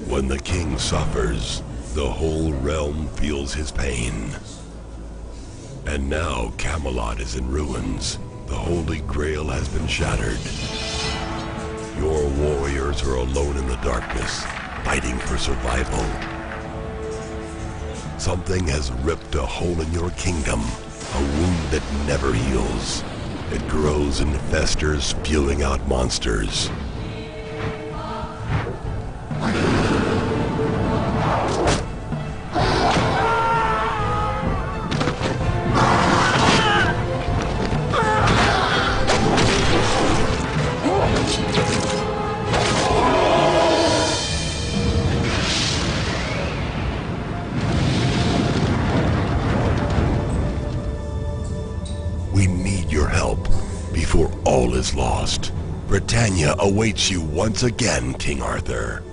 When the king suffers, the whole realm feels his pain. And now Camelot is in ruins. The Holy Grail has been shattered. Your warriors are alone in the darkness, fighting for survival. Something has ripped a hole in your kingdom, a wound that never heals. It grows and festers, spewing out monsters. We need your help before all is lost. Britannia awaits you once again, King Arthur.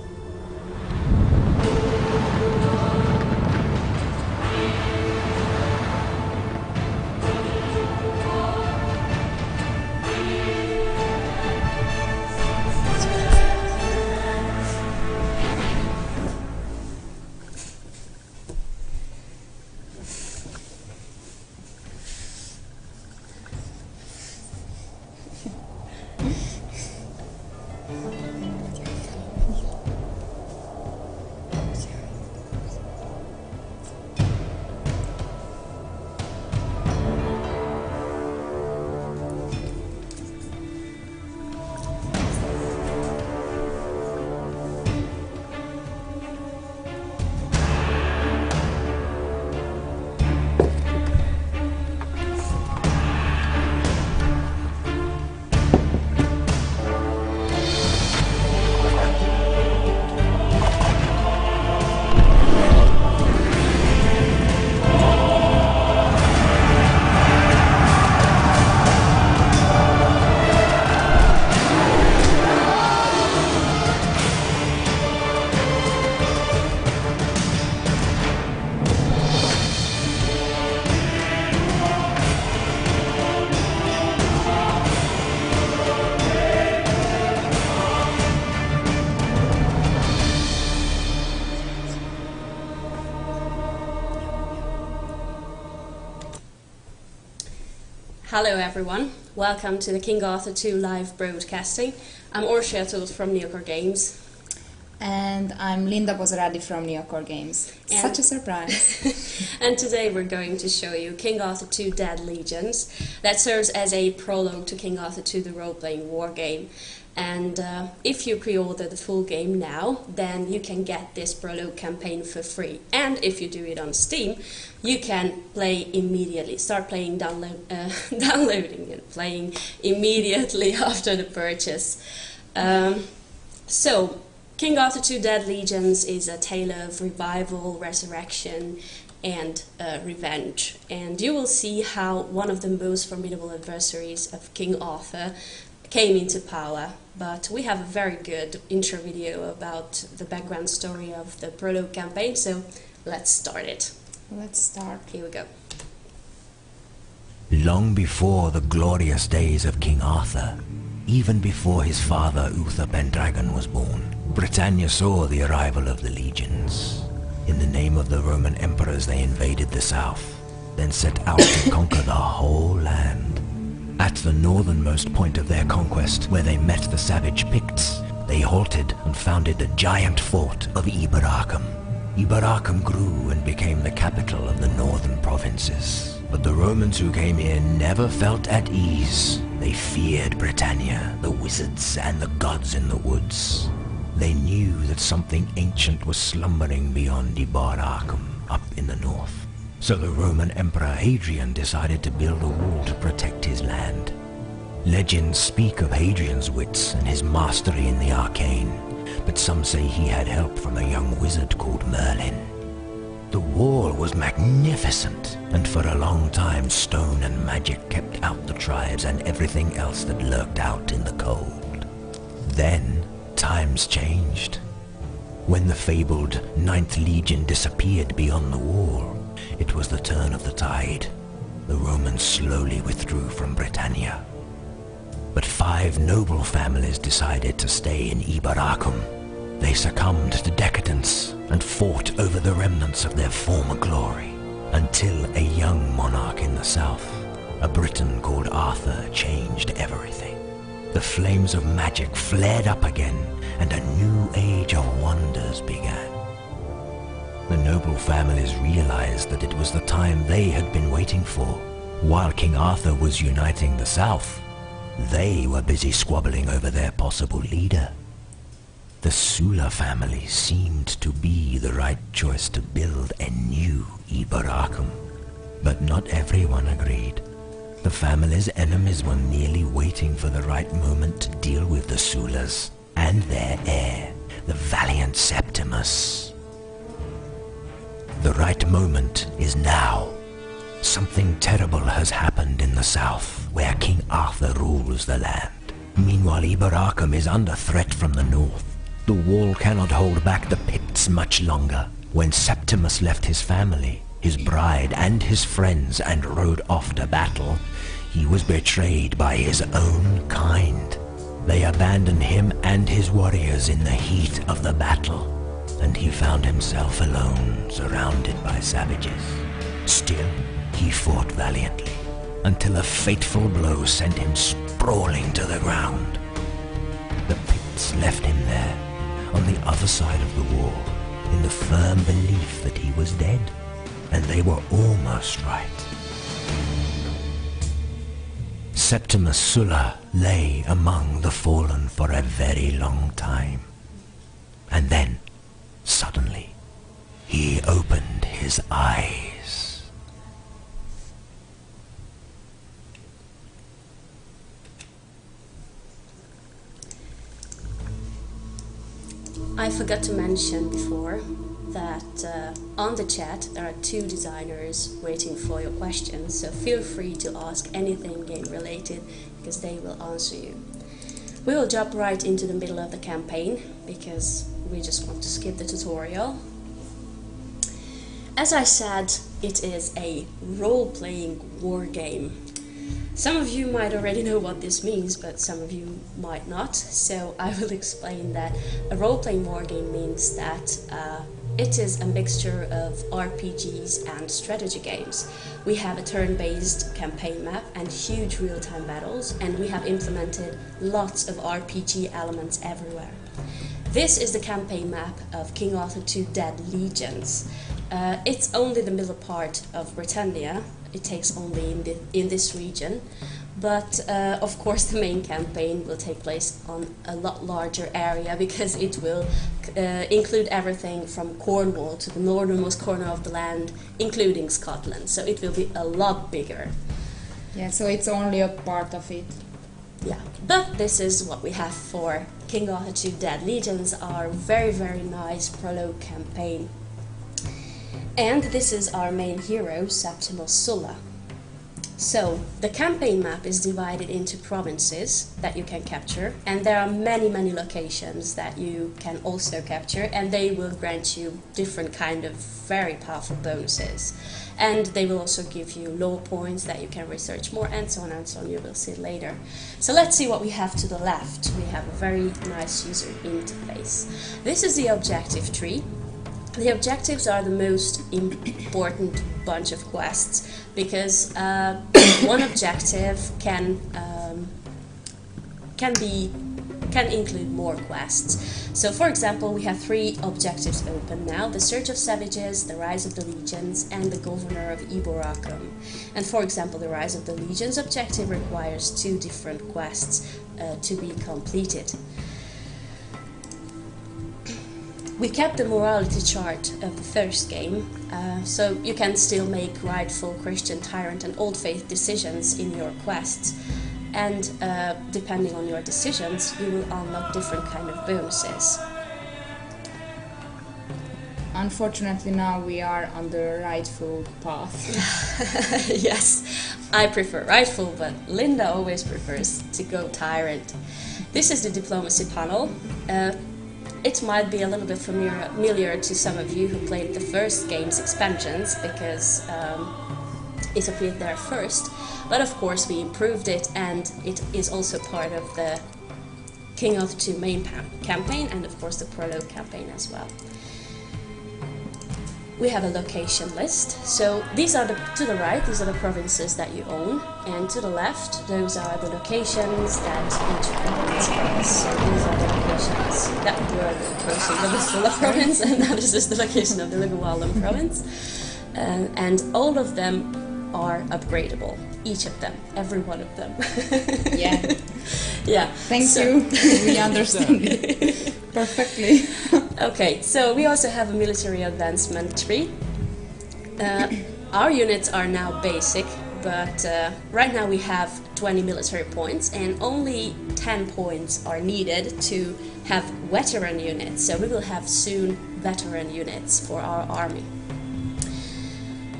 Hello everyone, welcome to the King Arthur 2 live broadcasting. I'm Orsia from NeocoreGames. And I'm Linda Bozaradi from NeocoreGames. Such a surprise. And today we're going to show you King Arthur 2 Dead Legions. That serves as a prologue to King Arthur 2 the role-playing wargame. And if you pre-order the full game now, then you can get this prologue campaign for free. And if you do it on Steam, you can play immediately. Start playing, downloading and playing immediately after the purchase. So, King Arthur 2 Dead Legions is a tale of revival, resurrection, and revenge. And you will see how one of the most formidable adversaries of King Arthur came into power. But we have a very good intro video about the background story of the Prologue campaign, so let's start it. Let's start. Here we go. Long before the glorious days of King Arthur, even before his father Uther Pendragon was born, Britannia saw the arrival of the legions. In the name of the Roman emperors they invaded the south, then set out to conquer the whole land. At the northernmost point of their conquest, where they met the savage Picts, they halted and founded the giant fort of Iberacum. Iberacum grew and became the capital of the northern provinces. But the Romans who came here never felt at ease. They feared Britannia, the wizards, and the gods in the woods. They knew that something ancient was slumbering beyond Iberacum, up in the north. So the Roman Emperor Hadrian decided to build a wall to protect his land. Legends speak of Hadrian's wits and his mastery in the arcane, but some say he had help from a young wizard called Merlin. The wall was magnificent, and for a long time stone and magic kept out the tribes and everything else that lurked out in the cold. Then, times changed. When the fabled 9th Legion disappeared beyond the wall, it was the turn of the tide. The Romans slowly withdrew from Britannia. But 5 noble families decided to stay in Ibaracum. They succumbed to decadence and fought over the remnants of their former glory, until a young monarch in the south, a Briton called Arthur, changed everything. The flames of magic flared up again, and a new age of wonders began. The noble families realized that it was the time they had been waiting for. While King Arthur was uniting the south, they were busy squabbling over their possible leader. The Sula family seemed to be the right choice to build a new Ibaracum, but not everyone agreed. The family's enemies were merely waiting for the right moment to deal with the Sulas and their heir, the valiant Septimus. The right moment is now. Something terrible has happened in the south, where King Arthur rules the land. Meanwhile, Ibaracum is under threat from the north. The wall cannot hold back the Picts much longer. When Septimus left his family, his bride and his friends and rode off to battle, he was betrayed by his own kind. They abandoned him and his warriors in the heat of the battle, and he found himself alone, surrounded by savages. Still, he fought valiantly, until a fateful blow sent him sprawling to the ground. The Picts left him there, on the other side of the wall, in the firm belief that he was dead, and they were almost right. Septimus Sulla lay among the fallen for a very long time, and then, suddenly, he opened his eyes. I forgot to mention before that on the chat there are 2 designers waiting for your questions, so feel free to ask anything game related because they will answer you. We will jump right into the middle of the campaign because we just want to skip the tutorial. As I said, it is a role-playing wargame. Some of you might already know what this means, but some of you might not, so I will explain that a role-playing wargame means that it is a mixture of RPGs and strategy games. We have a turn-based campaign map and huge real-time battles, and we have implemented lots of RPG elements everywhere. This is the campaign map of King Arthur II Dead Legions. It's only the middle part of Britannia. It takes only in this region, but of course the main campaign will take place on a lot larger area because it will include everything from Cornwall to the northernmost corner of the land, including Scotland, so it will be a lot bigger. Yeah, so it's only a part of it. Yeah, but this is what we have for King Arthur II Dead Legions, our very, very nice prologue campaign. And this is our main hero, Septimus Sulla. So, the campaign map is divided into provinces that you can capture, and there are many, many locations that you can also capture, and they will grant you different kind of very powerful bonuses. And they will also give you lore points that you can research more, and so on, you will see later. So let's see what we have to the left. We have a very nice user interface. This is the objective tree. The objectives are the most important bunch of quests because one objective can include more quests. So, for example, we have 3 objectives open now: the Search of Savages, the Rise of the Legions, and the Governor of Ibaracum. And for example, the Rise of the Legions objective requires 2 different quests to be completed. We kept the morality chart of the first game, so you can still make rightful Christian tyrant and old faith decisions in your quests, and depending on your decisions you will unlock different kind of bonuses. Unfortunately now we are on the rightful path. Yes, I prefer rightful, but Linda always prefers to go tyrant. This is the diplomacy panel. It might be a little bit familiar to some of you who played the first game's expansions because it appeared there first, but of course we improved it, and it is also part of the King Arthur 2 main campaign, and of course the Prologue campaign as well. We have a location list, so these are to the right, these are the provinces that you own, and to the left, those are the locations that each province has. So these are the locations that were the closest to the Vistula province, and now this is the location of the Legoland province. And all of them are upgradable, each of them, every one of them. Yeah. Yeah. Thank you. We understand it perfectly. Okay, so we also have a military advancement tree. Our units are now basic, but right now we have 20 military points, and only 10 points are needed to have veteran units. So we will have soon veteran units for our army.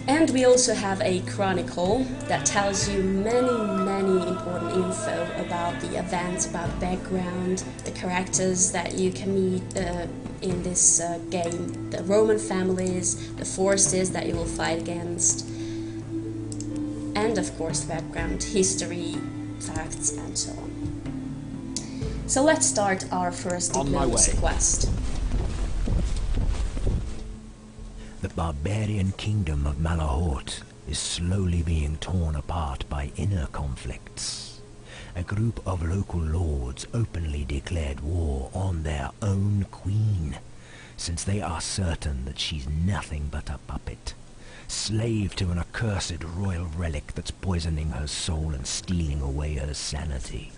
And we also have a chronicle that tells you many important info about the events, about background, the characters that you can meet in this game, the Roman families, the forces that you will fight against, and of course background, history, facts, and so on. So let's start our first diplomacy quest. The barbarian kingdom of Malahort is slowly being torn apart by inner conflicts. A group of local lords openly declared war on their own queen, since they are certain that she's nothing but a puppet, slave to an accursed royal relic that's poisoning her soul and stealing away her sanity.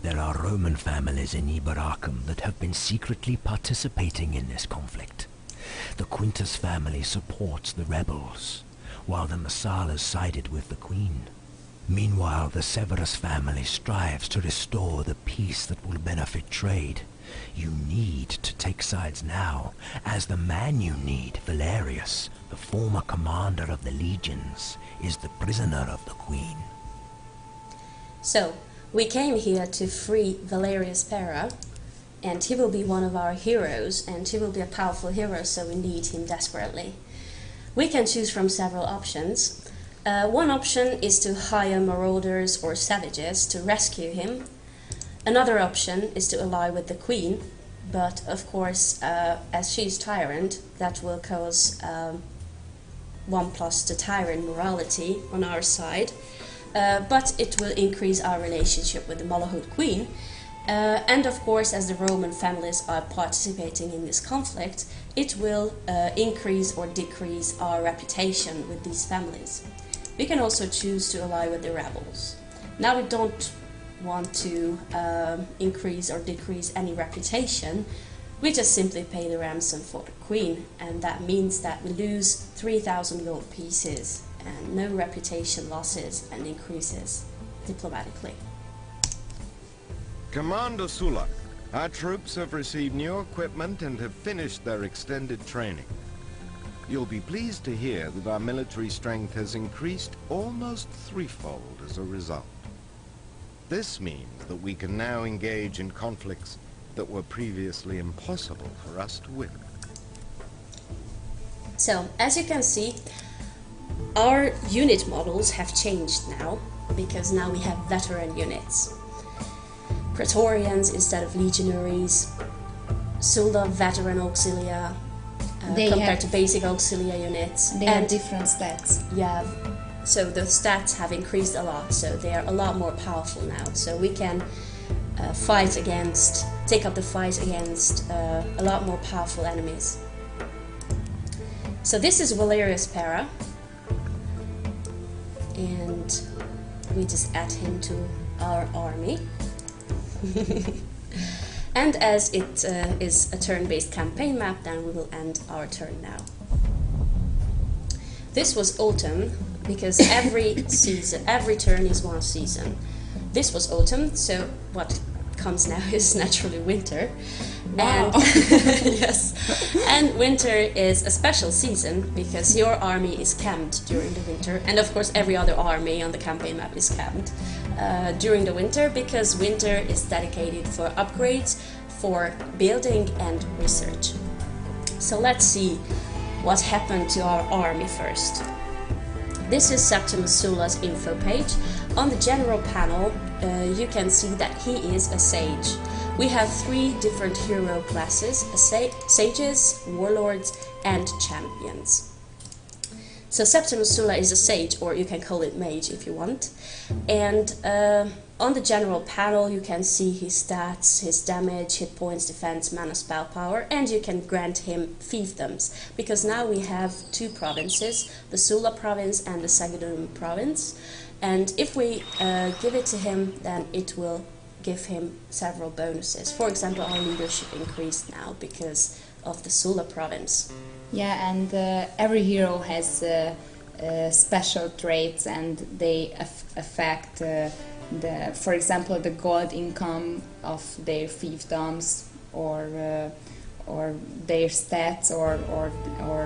There are Roman families in Iberacum that have been secretly participating in this conflict. The Quintus family supports the rebels, while the Massalas sided with the queen. Meanwhile, the Severus family strives to restore the peace that will benefit trade. You need to take sides now, as the man you need, Valerius, the former commander of the legions, is the prisoner of the queen. So, we came here to free Valerius Pera, and he will be one of our heroes, and he will be a powerful hero, so we need him desperately. We can choose from several options. One option is to hire marauders or savages to rescue him. Another option is to ally with the queen, but of course, as she is tyrant, that will cause 1+ the tyrant morality on our side, but it will increase our relationship with the Malahut queen. And of course, as the Roman families are participating in this conflict, it will increase or decrease our reputation with these families. We can also choose to ally with the rebels. Now we don't want to increase or decrease any reputation. We just simply pay the ransom for the queen, and that means that we lose 3,000 gold pieces and no reputation losses, and increases diplomatically. Commander Sulak, our troops have received new equipment and have finished their extended training. You'll be pleased to hear that our military strength has increased almost threefold as a result. This means that we can now engage in conflicts that were previously impossible for us to win. So, as you can see, our unit models have changed now, because now we have veteran units. Praetorians instead of legionaries, Sulla veteran auxilia compared to basic auxilia units. They have different stats. Yeah, so the stats have increased a lot, so they are a lot more powerful now. So we can take up the fight against a lot more powerful enemies. So this is Valerius Pera, and we just add him to our army. And as it is a turn-based campaign map, then we will end our turn now. This was autumn, because every turn is one season. This was autumn, so what comes now is naturally winter. Wow. And yes, and winter is a special season because your army is camped during the winter, and of course every other army on the campaign map is camped during the winter, because winter is dedicated for upgrades, for building and research. So let's see what happened to our army first. This is Septimus Sula's info page. On the general panel, you can see that he is a sage. We have 3 different hero classes, sages, warlords, and champions. So Septimus Sula is a sage, or you can call it mage if you want. And on the general panel you can see his stats, his damage, hit points, defense, mana, spell power, and you can grant him fiefdoms, because now we have 2 provinces, the Sula province and the Sagidum province. And if we give it to him, then it will give him several bonuses. For example, our leadership increased now because of the Sula province. Yeah, and every hero has special traits, and they affect for example, the gold income of their fiefdoms, or their stats, or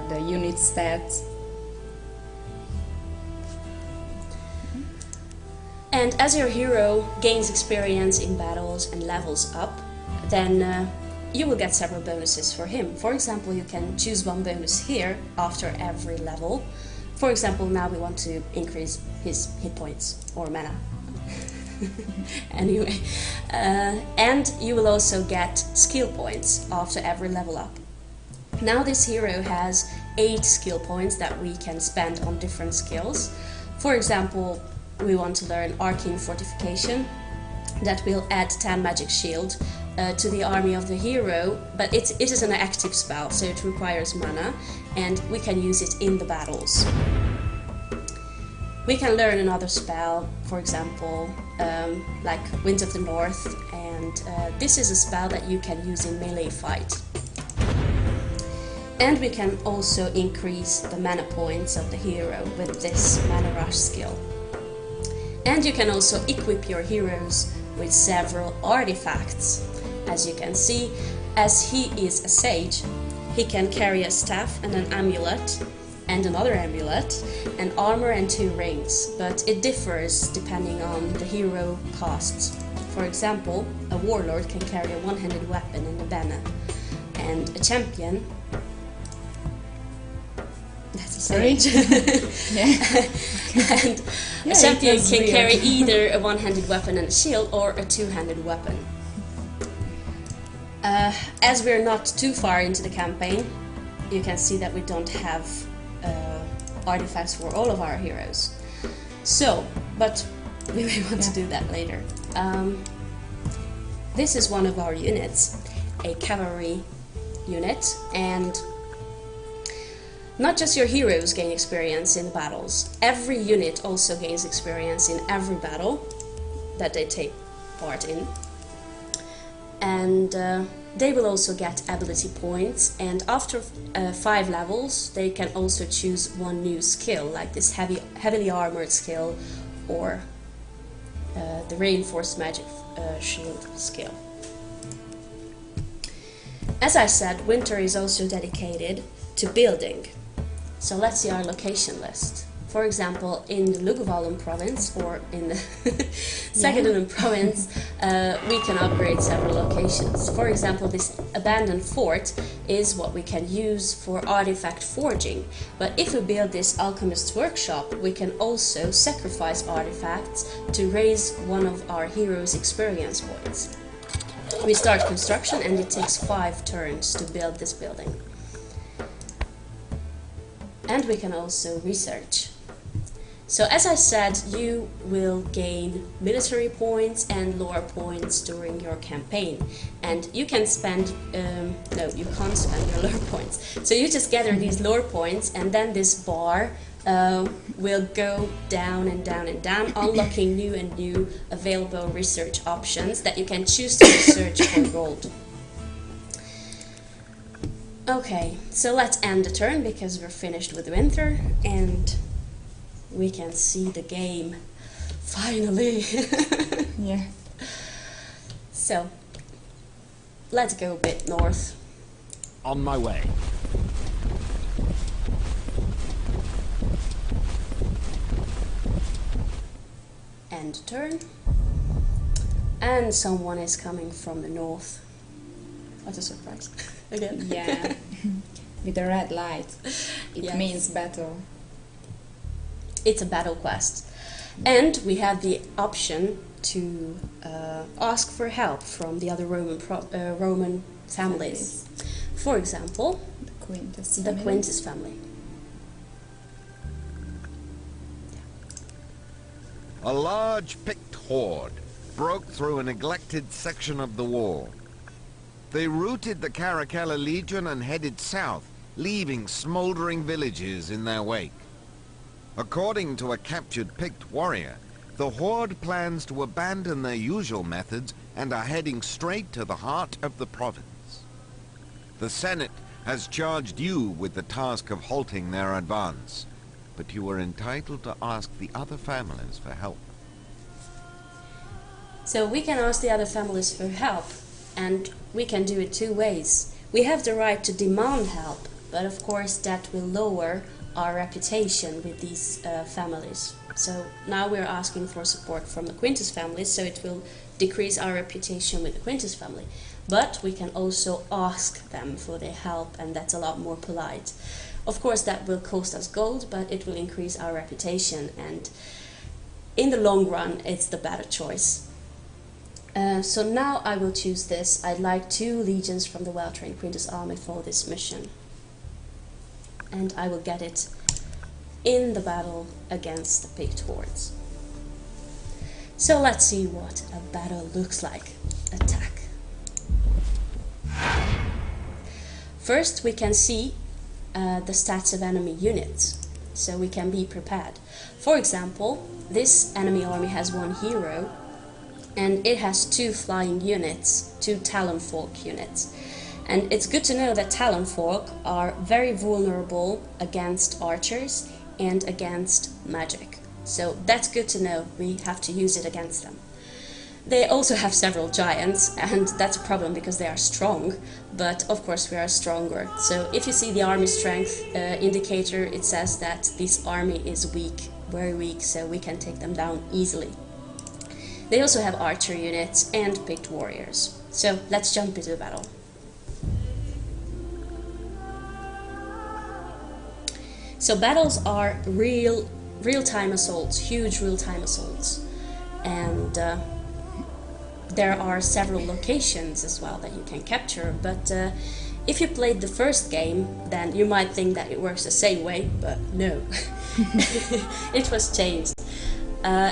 the unit stats. And as your hero gains experience in battles and levels up, then you will get several bonuses for him. For example, you can choose 1 bonus here after every level. For example, now we want to increase his hit points or mana. Anyway, and you will also get skill points after every level up. Now this hero has 8 skill points that we can spend on different skills. For example, we want to learn Arcane Fortification. That will add 10 magic shield to the army of the hero, but it is an active spell, so it requires mana, and we can use it in the battles. We can learn another spell, for example, like Wind of the North, and this is a spell that you can use in melee fight. And we can also increase the mana points of the hero with this Mana Rush skill. And you can also equip your heroes with several artifacts. As you can see, as he is a sage, he can carry a staff and an amulet, and another amulet, and armor and 2 rings, but it differs depending on the hero costs. For example, a warlord can carry a 1-handed weapon and a banner, and a champion, that's a sage, and a champion can carry either a 1-handed weapon and a shield, or a 2-handed weapon. As we're not too far into the campaign, you can see that we don't have artifacts for all of our heroes. So, but we may want to do that later. This is one of our units, a cavalry unit, and not just your heroes gain experience in battles. Every unit also gains experience in every battle that they take part in. And they will also get ability points, and after 5 levels they can also choose 1 new skill, like this heavily armored skill, or the reinforced magic shield skill. As I said, winter is also dedicated to building. So let's see our location list. For example, in the Luguvalum province, or in the Sagidunum province, we can upgrade several locations. For example, this abandoned fort is what we can use for artifact forging. But if we build this alchemist's workshop, we can also sacrifice artifacts to raise one of our heroes' experience points. We start construction, and it takes 5 turns to build this building. And we can also research. So as I said, you will gain military points and lore points during your campaign, and you can spend, no, you can't spend your lore points. So you just gather these lore points, and then this bar will go down and down and down, unlocking new and new available research options that you can choose to research for gold. Okay, so let's end the turn, because we're finished with winter, and we can see the game, finally. Yeah. So, let's go a bit north. On my way. End turn. And someone is coming from the north. What a surprise. Again. Yeah. With the red light. It Yes. means battle. it's a battle quest. And we have the option to ask for help from the other Roman families. For example, the Quintus family. A large Pict horde broke through a neglected section of the wall. They routed the Caracalla Legion and headed south, leaving smoldering villages in their wake. According to a captured Pict warrior, the horde plans to abandon their usual methods and are heading straight to the heart of the province. The Senate has charged you with the task of halting their advance, but you are entitled to ask the other families for help. So we can ask the other families for help, and we can do it two ways. We have the right to demand help, but of course that will lower our reputation with these families. So now we're asking for support from the Quintus family, so it will decrease our reputation with the Quintus family. But we can also ask them for their help, and that's a lot more polite. Of course that will cost us gold, but it will increase our reputation, and in the long run it's the better choice. So now I will choose this. I'd like 2 legions from the well-trained Quintus army for this mission. And I will get it in the battle against the Pict hordes. So let's see what a battle looks like. Attack. First we can see the stats of enemy units, so we can be prepared. For example, this enemy army has 1 hero, and it has 2 flying units, 2 Talonfolk units. And it's good to know that Talonfolk are very vulnerable against archers and against magic. So that's good to know, we have to use it against them. They also have several giants, and that's a problem because they are strong, but of course we are stronger. So if you see the army strength indicator, it says that this army is weak, very weak, so we can take them down easily. They also have archer units and picked warriors. So let's jump into the battle. So battles are real-time assaults, huge real-time assaults. And there are several locations as well that you can capture, but if you played the first game, then you might think that it works the same way, but no. It was changed.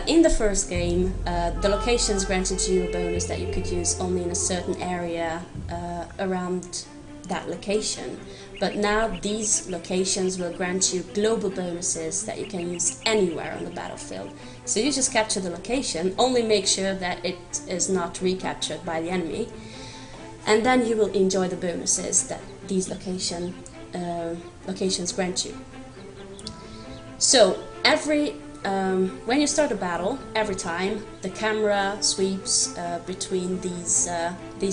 In the first game, the locations granted you a bonus that you could use only in a certain area around that location. But now these locations will grant you global bonuses that you can use anywhere on the battlefield. So you just capture the location, only make sure that it is not recaptured by the enemy, and then you will enjoy the bonuses that these locations grant you. So when you start a battle, every time the camera sweeps between these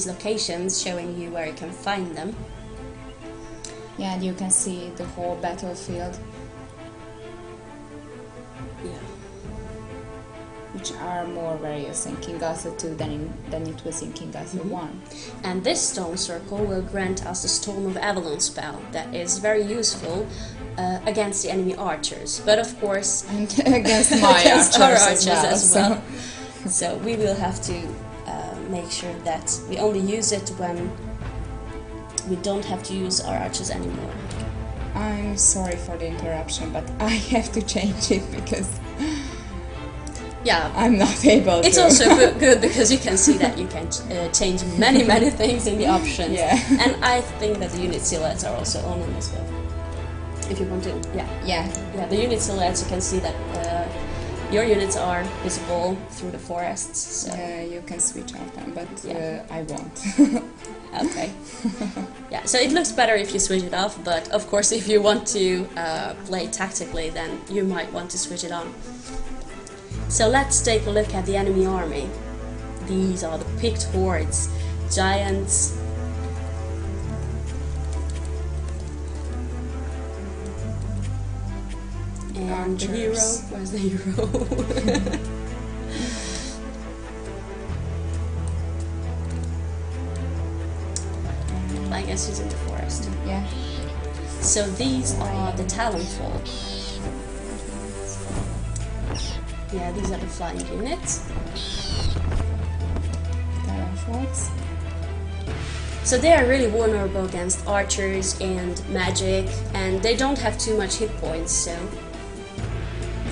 locations, showing you where you can find them. Yeah, and you can see the whole battlefield. Yeah. Which are more various in King Arthur 2 than it was in King Arthur 1. And this stone circle will grant us the Storm of Avalon spell that is very useful against the enemy archers, but of course and against my against our archers as well. So we will have to make sure that we only use it when we don't have to use our archers anymore. I'm sorry for the interruption, but I have to change it because yeah, I'm not able to. It's also good because you can see that you can change many things in the options. Yeah. And I think that the unit silhouettes are also on in this build. If you want to, yeah, the unit silhouettes, you can see that your units are visible through the forests. So. You can switch off them, but I won't. Okay. Yeah, so it looks better if you switch it off, but of course if you want to play tactically, then you might want to switch it on. So let's take a look at the enemy army. These are the picked hordes, giants. And the hero, where's the hero? I guess he's in the forest. Yeah. So these are the Talonfolk. Yeah, these are the flying units. Talonfolks. So they are really vulnerable against archers and magic, and they don't have too much hit points, so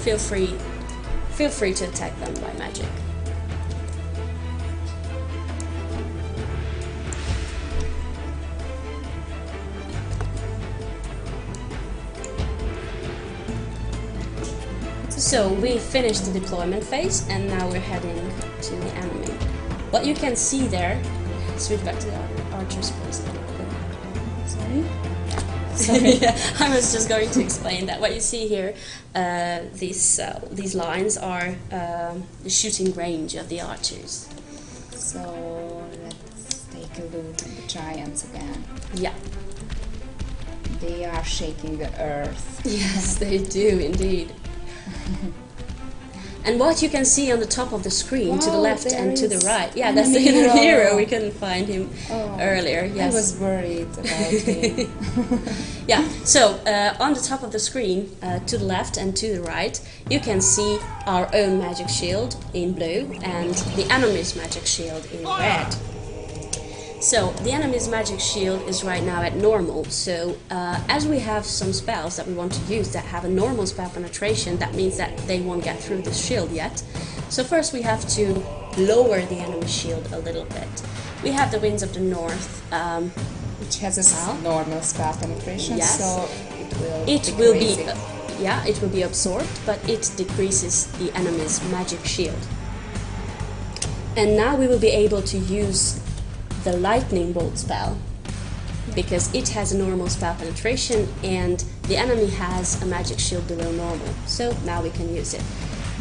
feel free to attack them by magic. So we finished the deployment phase, and now we're heading to the enemy. What you can see there, switch back to the archers please. Sorry? Yeah, I was just going to explain that. What you see here, these lines are the shooting range of the archers. So let's take a look at the giants again. Yeah. They are shaking the earth. Yes, they do indeed. And what you can see on the top of the screen, to the left and to the right, yeah, that's the hidden hero. We couldn't find him earlier. Yes, I was worried about him. Yeah, so on the top of the screen, to the left and to the right, you can see our own magic shield in blue and the enemy's magic shield in red. So the enemy's magic shield is right now at normal, so as we have some spells that we want to use that have a normal spell penetration, that means that they won't get through the shield yet. So first we have to lower the enemy's shield a little bit. We have the Winds of the North, which has a normal spell penetration, yes. So it will be absorbed, but it decreases the enemy's magic shield. And now we will be able to use the lightning bolt spell, because it has a normal spell penetration and the enemy has a magic shield below normal, so now we can use it.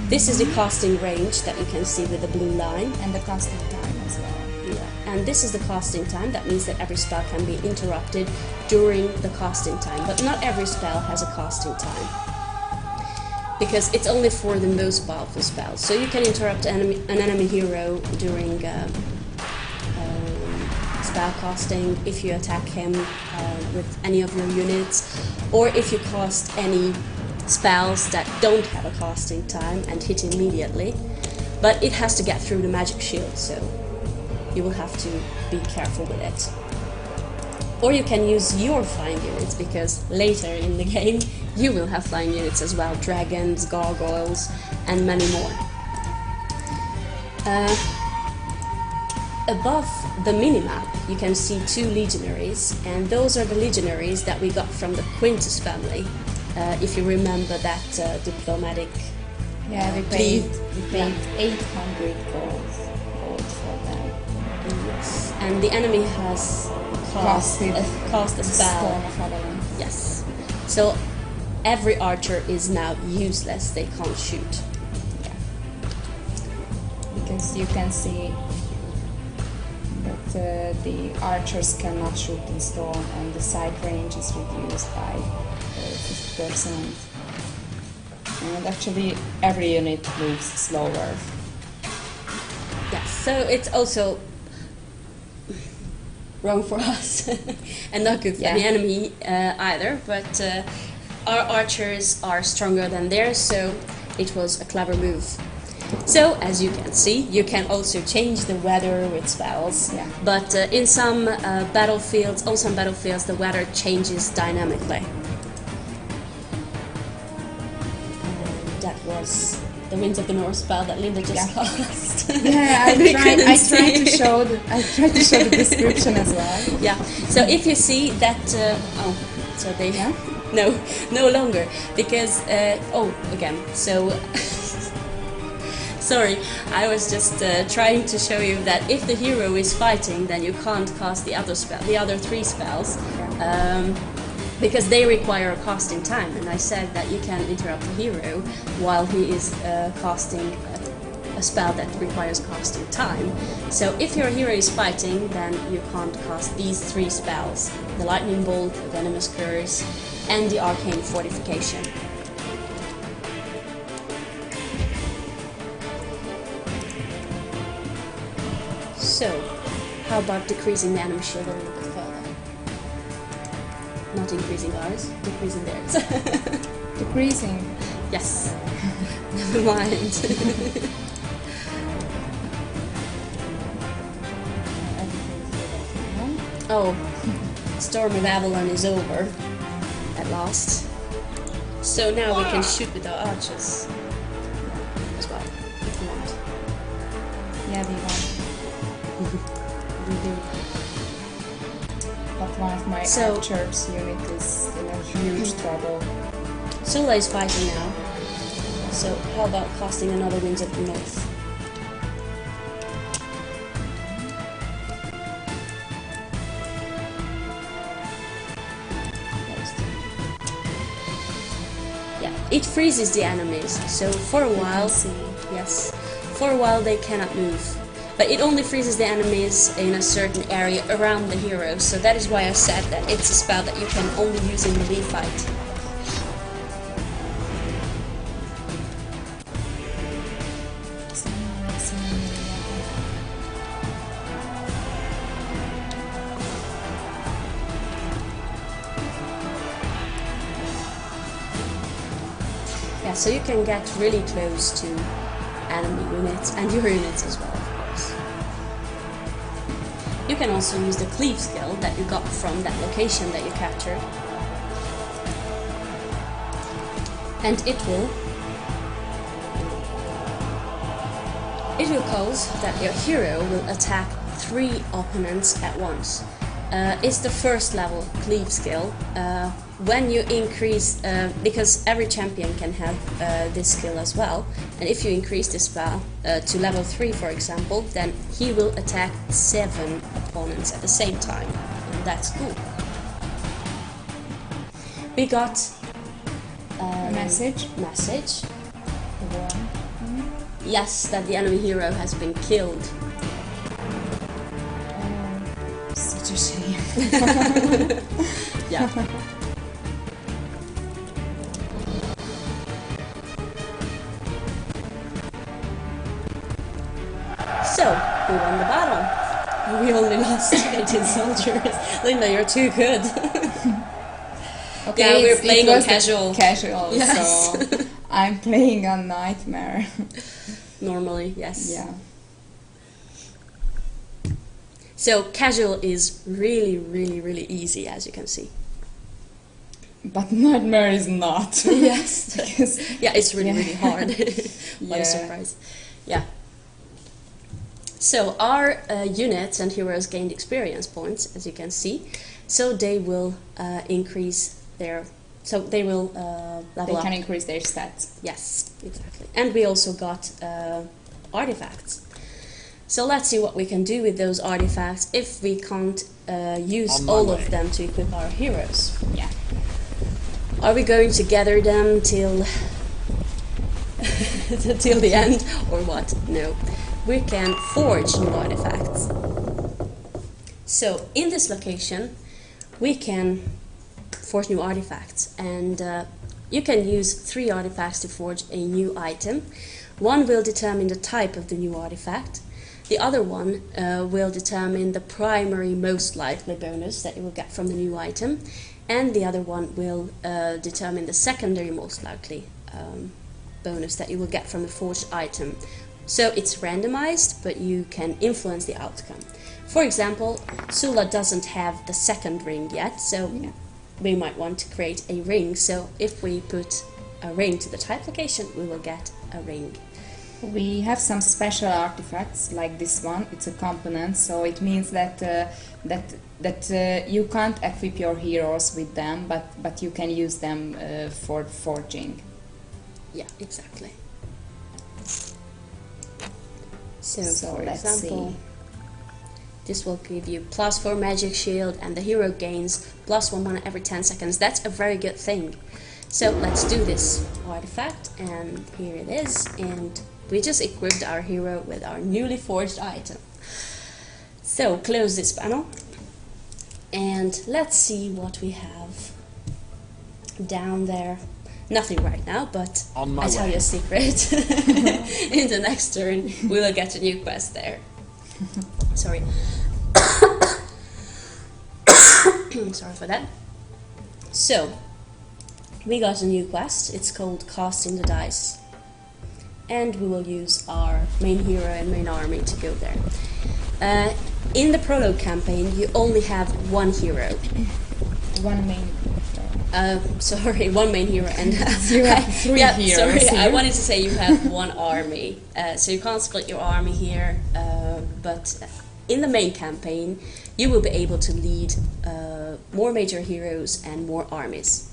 This is the casting range that you can see with the blue line, and the casting time as well. Yeah. And this is the casting time. That means that every spell can be interrupted during the casting time, but not every spell has a casting time, because it's only for the most powerful spells. So you can interrupt an enemy hero during spell casting if you attack him with any of your units, or if you cast any spells that don't have a casting time and hit immediately, but it has to get through the magic shield, so you will have to be careful with it. Or you can use your flying units, because later in the game you will have flying units as well, dragons, gargoyles and many more. Above the minimap you can see 2 legionaries, and those are the legionaries that we got from the Quintus family. If you remember that diplomatic we paid 800 gold for them. Yes. And the enemy has cast a spell. Yes. So every archer is now useless, they can't shoot. Yeah. Because you can see that the archers cannot shoot in storm, and the sight range is reduced by 50%. And actually every unit moves slower. Yes, so it's also wrong for us and not good for the enemy either, but our archers are stronger than theirs, so it was a clever move. So, as you can see, you can also change the weather with spells, but in some battlefields, the weather changes dynamically. And that was the Winds of the North spell that Linda just cast. Yeah, I tried to show the description as well. Yeah, so if you see that, so they no longer, because again, so. Sorry, I was just trying to show you that if the hero is fighting, then you can't cast the other 3 spells, because they require a casting time. And I said that you can interrupt the hero while he is casting a spell that requires casting time. So if your hero is fighting, then you can't cast these 3 spells: the Lightning Bolt, the Venomous Curse, and the Arcane Fortification. So, how about decreasing the enemy shield a little bit further? Not increasing ours, decreasing theirs. Decreasing? Yes. Never mind. Oh, Storm of Avalon is over at last. So now we can shoot with our archers as well, if you want. Yeah, we want. We do. But one of my So- archers unit is in a huge trouble. Sula is fighting now. So how about casting another Winds of the North? Yeah, it freezes the enemies. So for a while, yes, for a while they cannot move. But it only freezes the enemies in a certain area around the heroes. So that is why I said that it's a spell that you can only use in melee fight. Yeah, so you can get really close to enemy units and your units as well, of course. You can also use the cleave skill that you got from that location that you captured. And it will cause that your hero will attack 3 opponents at once. It's the first level cleave skill. When you increase, because every champion can have this skill as well, and if you increase this spell to level 3, for example, then he will attack 7 opponents at the same time, and that's cool. We got A message? Message. One. Yes, that the enemy hero has been killed. Such a shame. Yeah. So, we won the battle. We only lost 18 soldiers. Linda, you're too good. Yeah, we're playing on casual. Casual, Yes. so I'm playing on Nightmare. Normally, yes. Yeah. So, casual is really, really, really easy, as you can see. But Nightmare is not. Yes. Because Yeah, it's really, Yeah. really hard. What Yeah. a surprise. Yeah. So our units and heroes gained experience points, as you can see. So they will increase their... So they will level they up. can increase their stats. Yes, exactly. And we also got artifacts. So let's see what we can do with those artifacts if we can't use On my all way. of them to equip our heroes. Yeah. Are we going to gather them till till the end, or what? No. We can forge new artifacts. So in this location, we can forge new artifacts, and you can use 3 artifacts to forge a new item. One will determine the type of the new artifact. The other one will determine the primary most likely bonus that you will get from the new item, and the other one will determine the secondary most likely bonus that you will get from the forged item. So it's randomized, but you can influence the outcome. For example, Sula doesn't have the second ring yet, so we might want to create a ring. So if we put a ring to the type location, we will get a ring. We have some special artifacts like this one. It's a component, so it means that you can't equip your heroes with them, but you can use them for forging. Yeah, exactly. So for let's example, see. this will give you +4 magic shield, and the hero gains +1 mana every 10 seconds. That's a very good thing. So let's do this artifact, and here it is, and we just equipped our hero with our newly forged item. So close this panel, and let's see what we have down there. Nothing right now, but On my I tell way. you a secret. In the next turn, we will get a new quest there. Sorry. Sorry for that. So, we got a new quest. It's called Casting the Dice. and we will use our main hero and main army to go there. In the Prologue campaign, you only have one hero. One main. Sorry, one main hero and You have three heroes. Sorry, here. I wanted to say you have one army, so you can't split your army here. But in the main campaign, you will be able to lead more major heroes and more armies.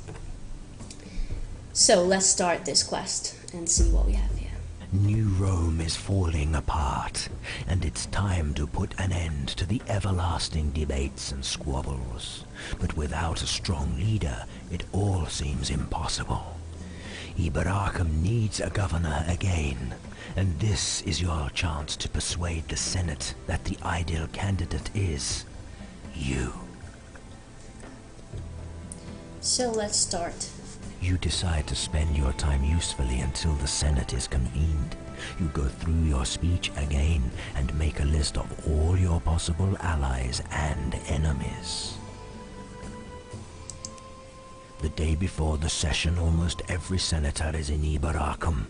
So let's start this quest and see what we have here. New Rome is falling apart, and it's time to put an end to the everlasting debates and squabbles. But without a strong leader, it all seems impossible. Iberarchum needs a governor again, and this is your chance to persuade the Senate that the ideal candidate is you. So let's start. You decide to spend your time usefully until the Senate is convened. You go through your speech again and make a list of all your possible allies and enemies. The day before the session, almost every senator is in Iberarchum,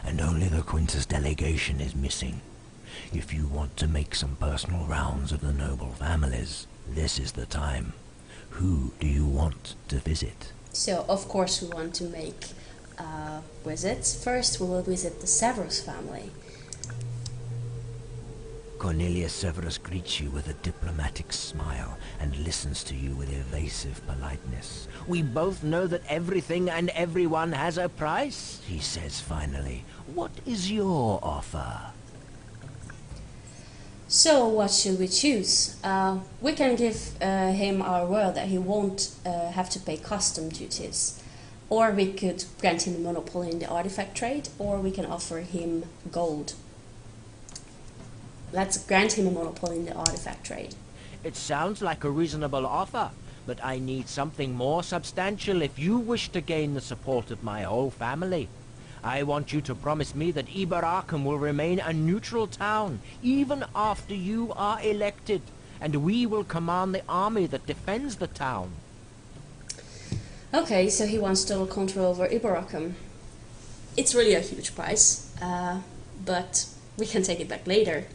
and only the Quintus delegation is missing. If you want to make some personal rounds of the noble families, this is the time. Who do you want to visit? So, of course, we want to make visits. First, we will visit the Severus family. Cornelius Severus greets you with a diplomatic smile and listens to you with evasive politeness. "We both know that everything and everyone has a price," he says finally. "What is your offer?" So, what should we choose? We can give him our word that he won't have to pay custom duties. Or we could grant him a monopoly in the artifact trade, or we can offer him gold. Let's grant him a monopoly in the artifact trade. It sounds like a reasonable offer, but I need something more substantial if you wish to gain the support of my whole family. I want you to promise me that Iberarchum will remain a neutral town, even after you are elected, and we will command the army that defends the town. Okay, so he wants total control over Iberarchum. It's really a huge price, but we can take it back later.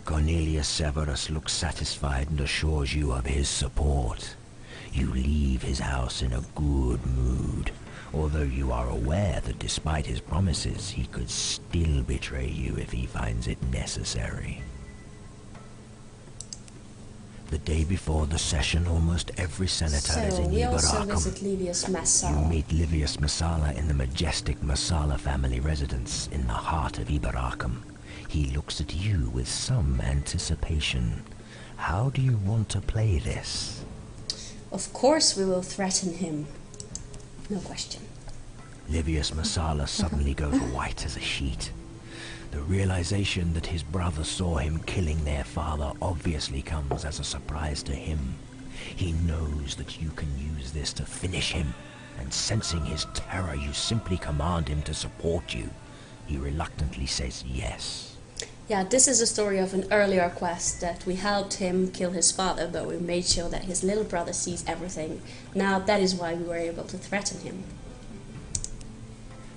Cornelius Severus looks satisfied and assures you of his support. You leave his house in a good mood, although you are aware that despite his promises, he could still betray you if he finds it necessary. The day before the session, almost every senator is So in we also Iberarchum. visit Livius You Massala. meet Livius Massala in the majestic Massala family residence in the heart of Iberarchum. He looks at you with some anticipation. How do you want to play this? Of course we will threaten him. No question. Livius Massala suddenly goes white as a sheet. The realization that his brother saw him killing their father obviously comes as a surprise to him. He knows that you can use this to finish him, and sensing his terror, you simply command him to support you. He reluctantly says yes. Yeah, this is a story of an earlier quest that we helped him kill his father, but we made sure that his little brother sees everything. Now that is why we were able to threaten him.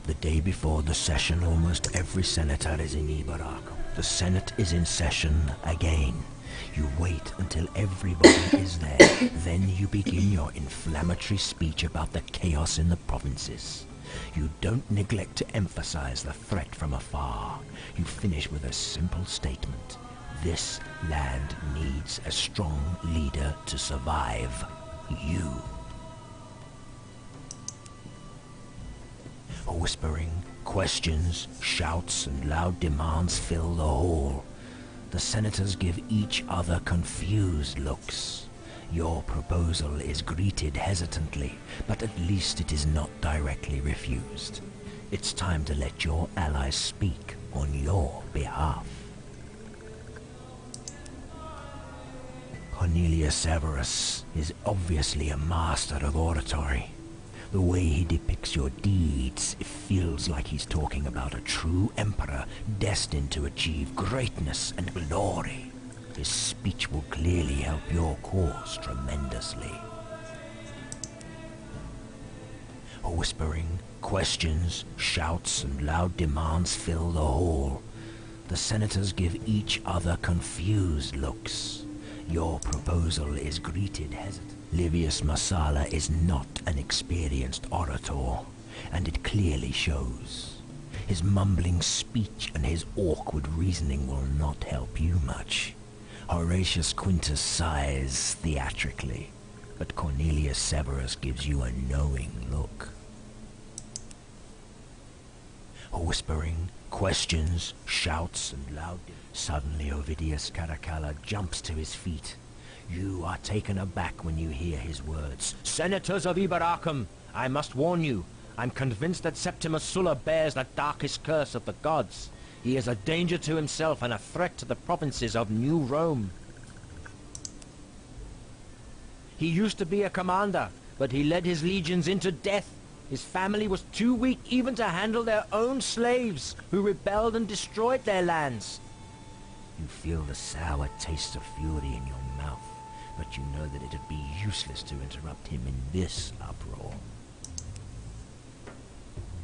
The day before the session, almost every senator is in Iberarchum. The Senate is in session again. You wait until everybody is there. Then you begin your inflammatory speech about the chaos in the provinces. You don't neglect to emphasize the threat from afar. You finish with a simple statement. This land needs a strong leader to survive. You. Whispering, questions, shouts, and loud demands fill the hall. The senators give each other confused looks. Your proposal is greeted hesitantly, but at least it is not directly refused. It's time to let your allies speak on your behalf. Cornelius Severus is obviously a master of oratory. The way he depicts your deeds, it feels like he's talking about a true emperor destined to achieve greatness and glory. His speech will clearly help your cause tremendously. Whispering, questions, shouts, and loud demands fill the hall. The senators give each other confused looks. Your proposal is greeted hesitant. Livius Marsala is not an experienced orator, and it clearly shows. His mumbling speech and his awkward reasoning will not help you much. Horatius Quintus sighs theatrically, but Cornelius Severus gives you a knowing look. Whispering, questions, shouts, and loud... Suddenly Ovidius Caracalla jumps to his feet. You are taken aback when you hear his words. Senators of Iberacum, I must warn you. I'm convinced that Septimus Sulla bears the darkest curse of the gods. He is a danger to himself and a threat to the provinces of New Rome. He used to be a commander, but he led his legions into death. His family was too weak even to handle their own slaves, who rebelled and destroyed their lands. You feel the sour taste of fury in your mouth, but you know that it'd be useless to interrupt him in this uproar.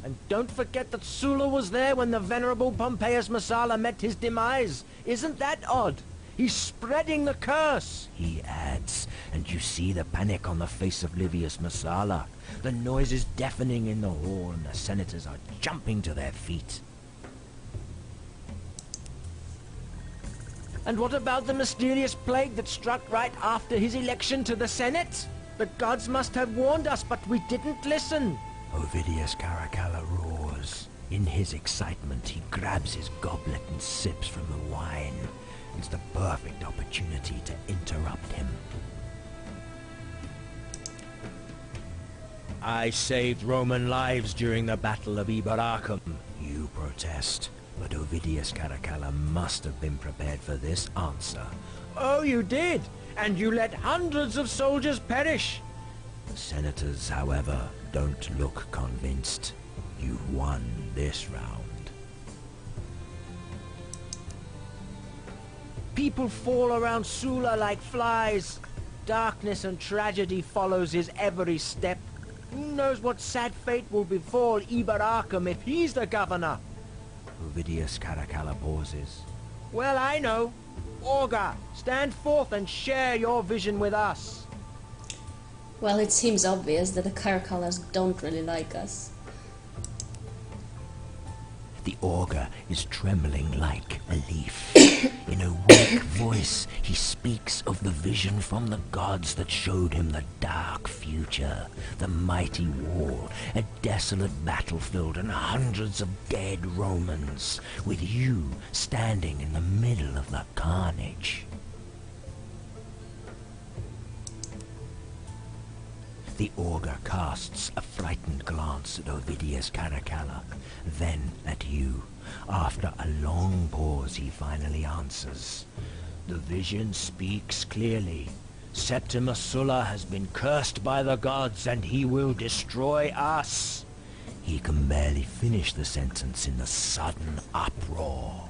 And don't forget that Sulla was there when the venerable Pompeius Messala met his demise. Isn't that odd? He's spreading the curse. He adds, and you see the panic on the face of Livius Messala. The noise is deafening in the hall, and the senators are jumping to their feet. And what about the mysterious plague that struck right after his election to the Senate? The gods must have warned us, but we didn't listen. Ovidius Caracalla roars. In his excitement, he grabs his goblet and sips from the wine. It's the perfect opportunity to interrupt him. I saved Roman lives during the Battle of Iberacum. You protest, but Ovidius Caracalla must have been prepared for this answer. Oh, you did? And you let hundreds of soldiers perish? The senators, however, don't look convinced. You've won this round. People fall around Sulla like flies. Darkness and tragedy follows his every step. Who knows what sad fate will befall Iberacum if he's the governor? Ovidius Caracalla pauses. Well, I know. Orga, stand forth and share your vision with us. Well, it seems obvious that the Caracallas don't really like us. The augur is trembling like a leaf. In a weak voice, he speaks of the vision from the gods that showed him the dark future, the mighty wall, a desolate battlefield, and hundreds of dead Romans, with you standing in the middle of the carnage. The augur casts a frightened glance at Ovidius Caracalla, then at you. After a long pause, he finally answers. The vision speaks clearly. Septimus Sulla has been cursed by the gods, and he will destroy us. He can barely finish the sentence in the sudden uproar.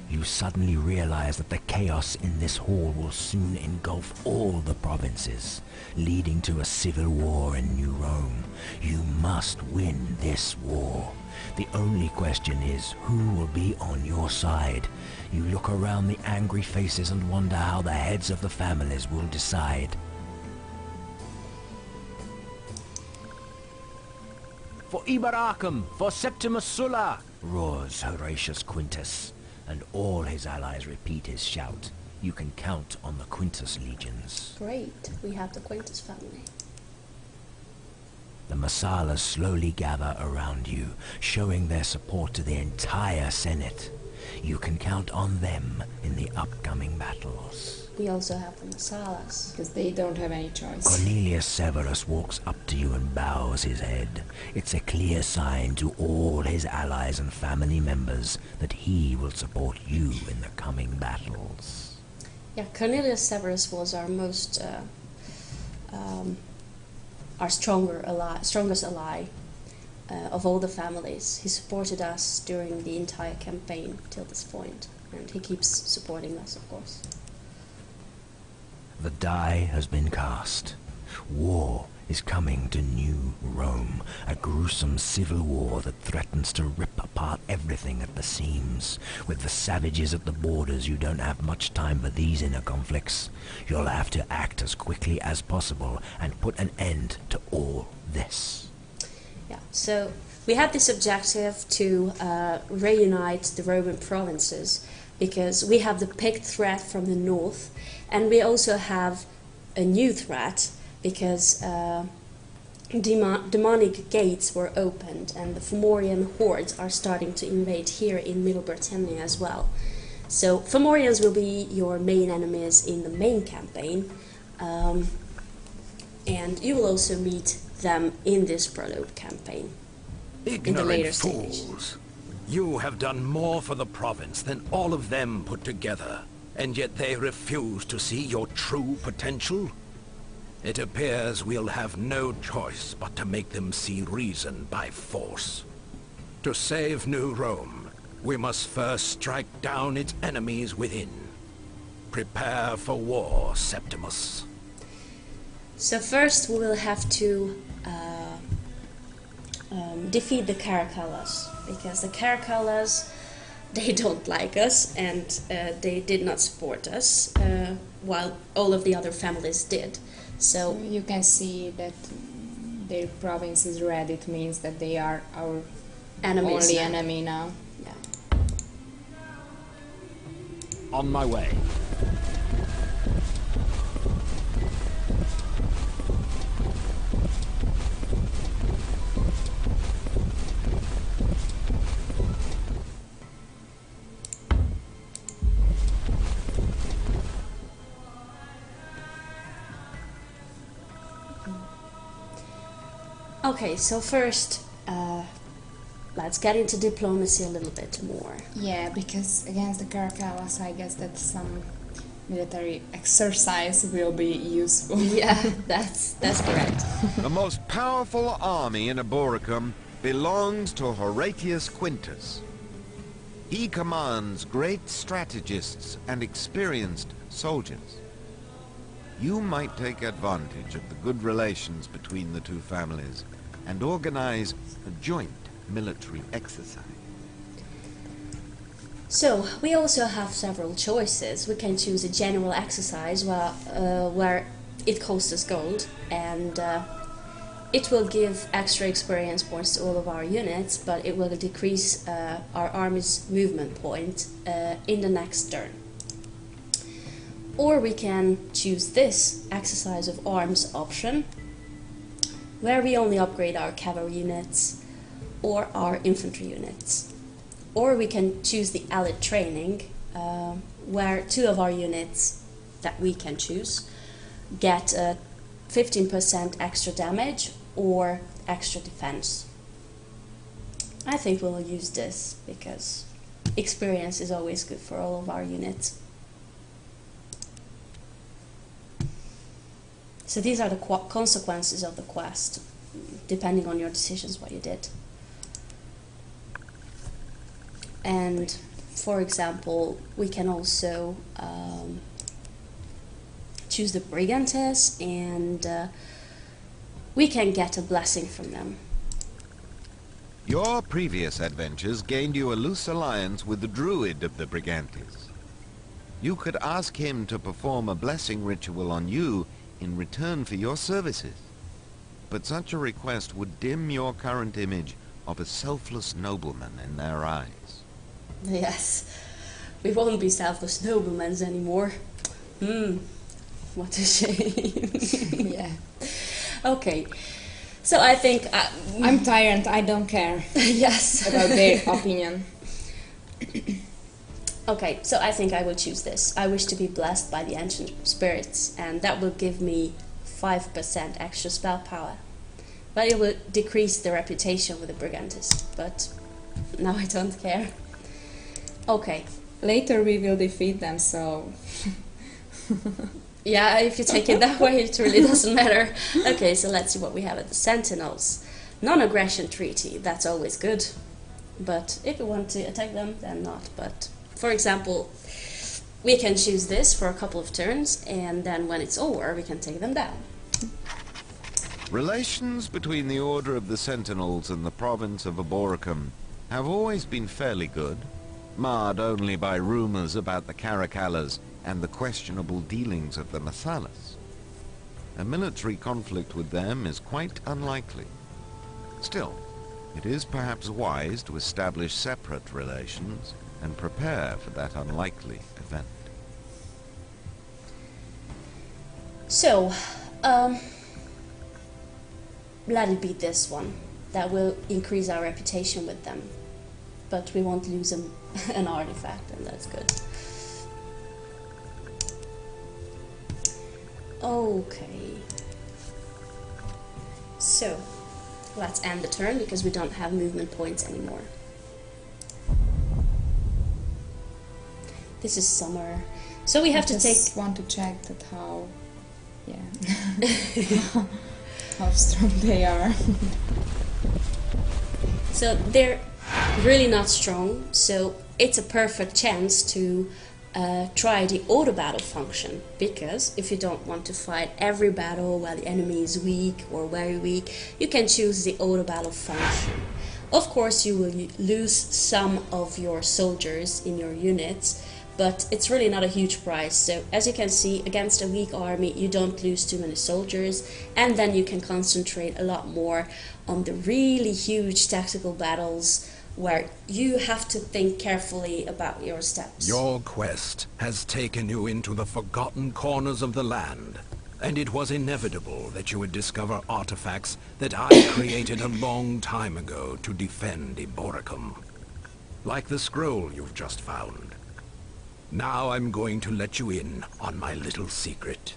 You suddenly realize that the chaos in this hall will soon engulf all the provinces, leading to a civil war in New Rome. You must win this war. The only question is, who will be on your side? You look around the angry faces and wonder how the heads of the families will decide. For Iberacum, for Septimus Sulla, roars Horatius Quintus, and all his allies repeat his shout. You can count on the Quintus legions. Great, we have the Quintus family. The Massalas slowly gather around you, showing their support to the entire Senate. You can count on them in the upcoming battles. We also have the Massalas. Because they don't have any choice. Cornelius Severus walks up to you and bows his head. It's a clear sign to all his allies and family members that he will support you in the coming battles. Yeah, Cornelius Severus was our most, our strongest ally of all the families. He supported us during the entire campaign till this point, and he keeps supporting us, of course. The die has been cast. War is coming to New Rome, a gruesome civil war that threatens to rip apart everything at the seams. With the savages at the borders, you don't have much time for these inner conflicts. You'll have to act as quickly as possible and put an end to all this. Yeah, so we have this objective to reunite the Roman provinces, because we have the picked threat from the north, and we also have a new threat, because demonic gates were opened and the Fomorian hordes are starting to invade here in Middle Britannia as well. So Fomorians will be your main enemies in the main campaign, and you will also meet them in this Prologue campaign in the later stage. Fools! You have done more for the province than all of them put together, and yet they refuse to see your true potential? It appears we'll have no choice but to make them see reason by force. To save New Rome, we must first strike down its enemies within. Prepare for war, Septimus. So first we will have to defeat the Caracalas, because the Caracalas, they don't like us, and they did not support us, while all of the other families did. So you can see that their province is red. It means that they are our enemies only now. enemy now. Yeah. On my way. Okay, so first, let's get into diplomacy a little bit more. Yeah, because against the Caracalas, I guess that some military exercise will be useful. Yeah, that's correct. The most powerful army in Eboracum belongs to Horatius Quintus. He commands great strategists and experienced soldiers. You might take advantage of the good relations between the two families and organize a joint military exercise. So, we also have several choices. We can choose a general exercise where it costs us gold, and it will give extra experience points to all of our units, but it will decrease our army's movement point in the next turn. Or we can choose this exercise of arms option, where we only upgrade our cavalry units or our infantry units. Or we can choose the allied training, where two of our units that we can choose get 15% extra damage or extra defense. I think we'll use this because experience is always good for all of our units. So these are the consequences of the quest, depending on your decisions what you did. And for example, we can also choose the Brigantes, and we can get a blessing from them. Your previous adventures gained you a loose alliance with the druid of the Brigantes. You could ask him to perform a blessing ritual on you in return for your services. But such a request would dim your current image of a selfless nobleman in their eyes. Yes, we won't be selfless noblemen anymore. What a shame. Yeah. Okay, so I think... I'm tyrant, I don't care. Yes. About their opinion. Okay, so I think I will choose this. I wish to be blessed by the ancient spirits, and that will give me 5% extra spell power. But it will decrease the reputation with the Brigantes, but now I don't care. Okay. Later we will defeat them, so... Yeah, if you take it that way, it really doesn't matter. Okay, so let's see what we have at the Sentinels. Non-aggression treaty, that's always good. But if we want to attack them, then not. But, for example, we can choose this for a couple of turns, and then when it's over, we can take them down. Relations between the Order of the Sentinels and the province of Eboracum have always been fairly good, marred only by rumors about the Caracalas and the questionable dealings of the Mathalas. A military conflict with them is quite unlikely. Still, it is perhaps wise to establish separate relations and prepare for that unlikely event. So, let it be this one. That will increase our reputation with them. But we won't lose an artifact, and that's good. Okay. So, let's end the turn because we don't have movement points anymore. This is summer. So we have to take... I want to check that how... Yeah. how strong they are. So they're really not strong, so it's a perfect chance to try the auto battle function, because if you don't want to fight every battle while the enemy is weak or very weak, you can choose the auto battle function. Of course you will lose some of your soldiers in your units, but it's really not a huge price. So as you can see, against a weak army you don't lose too many soldiers, and then you can concentrate a lot more on the really huge tactical battles where you have to think carefully about your steps. Your quest has taken you into the forgotten corners of the land, and it was inevitable that you would discover artifacts that I created a long time ago to defend Eboracum. Like the scroll you've just found. Now I'm going to let you in on my little secret.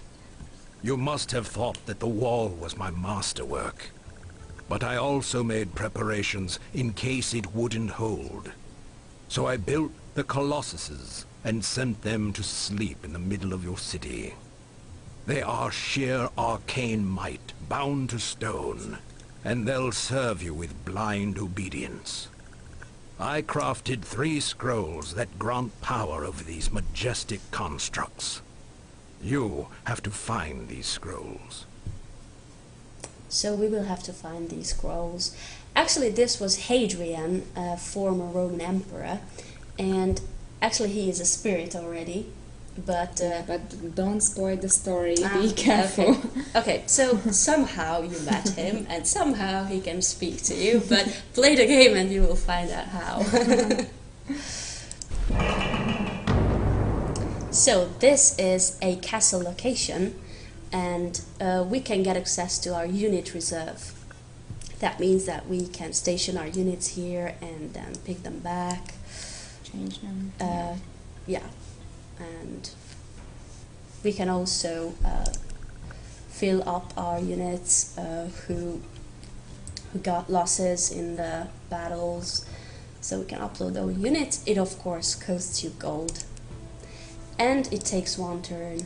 You must have thought that the wall was my masterwork. But I also made preparations in case it wouldn't hold. So I built the Colossuses and sent them to sleep in the middle of your city. They are sheer arcane might, bound to stone, and they'll serve you with blind obedience. I crafted 3 scrolls that grant power over these majestic constructs. You have to find these scrolls. So we will have to find these scrolls. Actually, this was Hadrian, a former Roman emperor, and actually he is a spirit already, but don't spoil the story, be careful. Okay, so somehow you met him, and somehow he can speak to you, but play the game and you will find out how. So this is a castle location, and we can get access to our unit reserve. That means that we can station our units here and then pick them back. Change them. Yeah, and we can also fill up our units who got losses in the battles. So we can upload our units. It of course costs you gold, and it takes 1 turn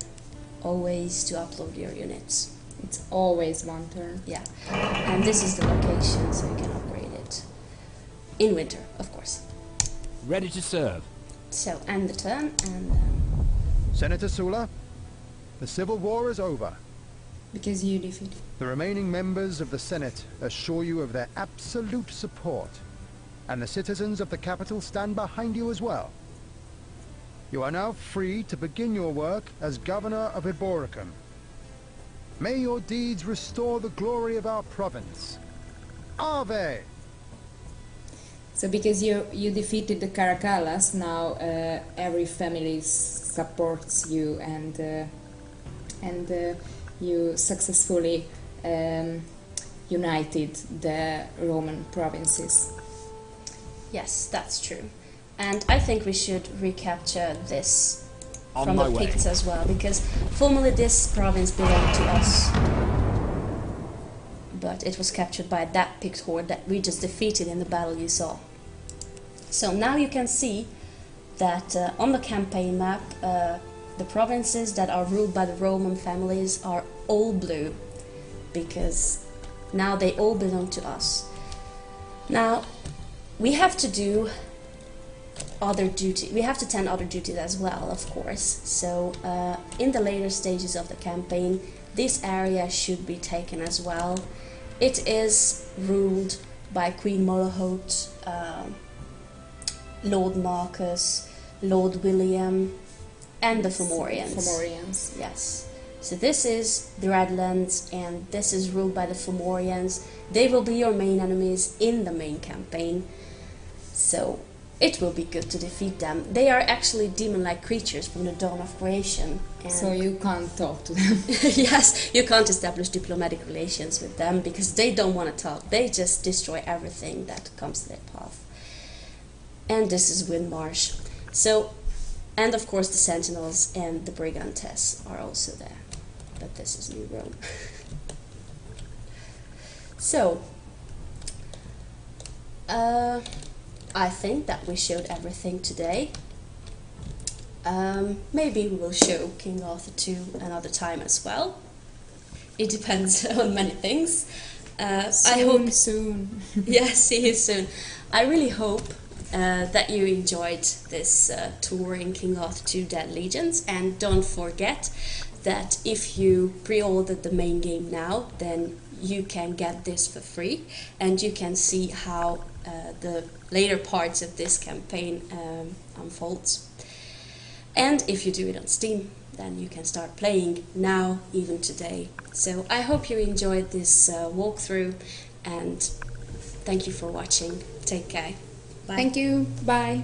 always to upload your units. It's always 1 turn. Yeah, and this is the location, so you can upgrade it in winter, of course. Ready to serve. So end the turn, and Senator Sula, the civil war is over. Because you defeated. The remaining members of the Senate assure you of their absolute support, and the citizens of the capital stand behind you as well. You are now free to begin your work as governor of Eboracum. May your deeds restore the glory of our province. Ave! So because you defeated the Caracalas, now every family supports you, and you successfully united the Roman provinces. yes, that's true. And I think we should recapture this On from my the way. Picts as well, because formerly this province belonged to us. But it was captured by that Pict horde that we just defeated in the battle you saw. So now you can see that on the campaign map, the provinces that are ruled by the Roman families are all blue, because now they all belong to us. Now, we have to do other duty. We have to tend other duties as well, of course. So in the later stages of the campaign, this area should be taken as well. It is ruled by Queen Molohote, Lord Marcus, Lord William, and the Fomorians. Fomorians. Yes. So this is the Redlands, and this is ruled by the Fomorians. They will be your main enemies in the main campaign. So it will be good to defeat them. They are actually demon-like creatures from the dawn of creation. And So you can't talk to them. yes, you can't establish diplomatic relations with them because they don't want to talk. They just destroy everything that comes to their path. And this is Windmarsh. So, and of course the Sentinels and the Brigantess are also there. But this is New Rome. So, I think that we showed everything today. Maybe we will show King Arthur 2 another time as well. It depends on many things. I hope soon. yes, see you soon. I really hope that you enjoyed this tour in King Arthur 2 Dead Legions, and don't forget that if you pre-order the main game now, then you can get this for free, and you can see how the later parts of this campaign unfolds. And if you do it on Steam, then you can start playing now, even today. So I hope you enjoyed this walkthrough, and thank you for watching. Take care. Bye. Thank you. Bye.